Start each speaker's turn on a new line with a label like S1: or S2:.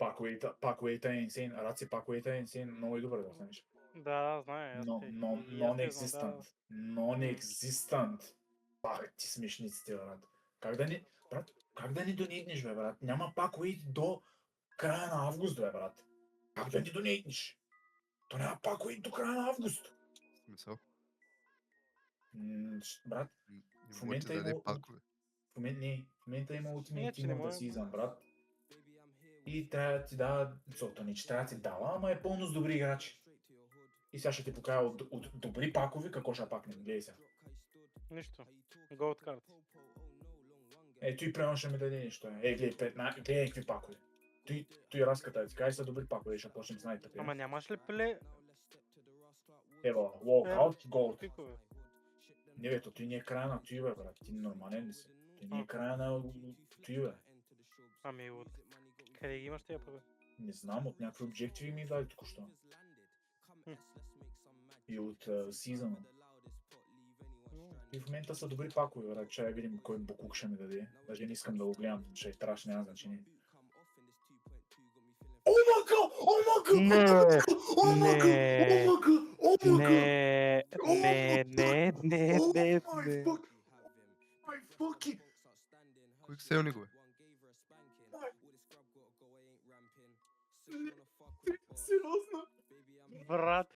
S1: Pathway-та е insane. Раци, Pathway-та е insane. Много е добър да знаеш.
S2: Да, знае. аз те- и аз те знам, да.
S1: Non-existent. Non-existent. Пак ти смешниците, брат. Брат, как да ни донейтнеш, бе, брат? Няма Pathway до края на август, бе, брат. Как да ни донейтнеш? То няма Pathway до края на август.
S3: Смисъл?
S1: Брат,
S3: Не
S1: в
S3: мога ти
S1: момента
S3: даде
S1: има...
S3: пакове.
S1: В момента има Ultimate
S2: Не, че
S1: Team
S2: не
S1: of the
S2: може.
S1: Season, брат. И трябва да ти дава... То не, че трябва да ти дава, ама е пълно с добри играчи. И сега ще ти покажа от добри пакови, какво ще пакнем. Гледай сега.
S2: Нищо. Gold card.
S1: Ето и примерно ще ми даде нещо. Гледай какви пакови. Той разката, ти кажи са добри пакови, ще почнем с най-тъпи.
S2: Ама нямаш ли пле...
S1: Ева, Walkout, Gold.
S2: Пикове?
S1: Не бе, той не е края на той, бе, брат. Ти нормален ли си? Той не е края на той, бе.
S2: Ами от... Къде ги имаш тия пък?
S1: Не знам, от някакви обжективи ми дали току-що. И от сезона. И в момента са добри пакове, брат. Ще видим кой букук ще ми даде. Даже не искам да го гледам, ще е траш, няма значение. Омака!
S2: Не.
S3: Кой селни го е?
S1: Сериозно?
S2: Брат.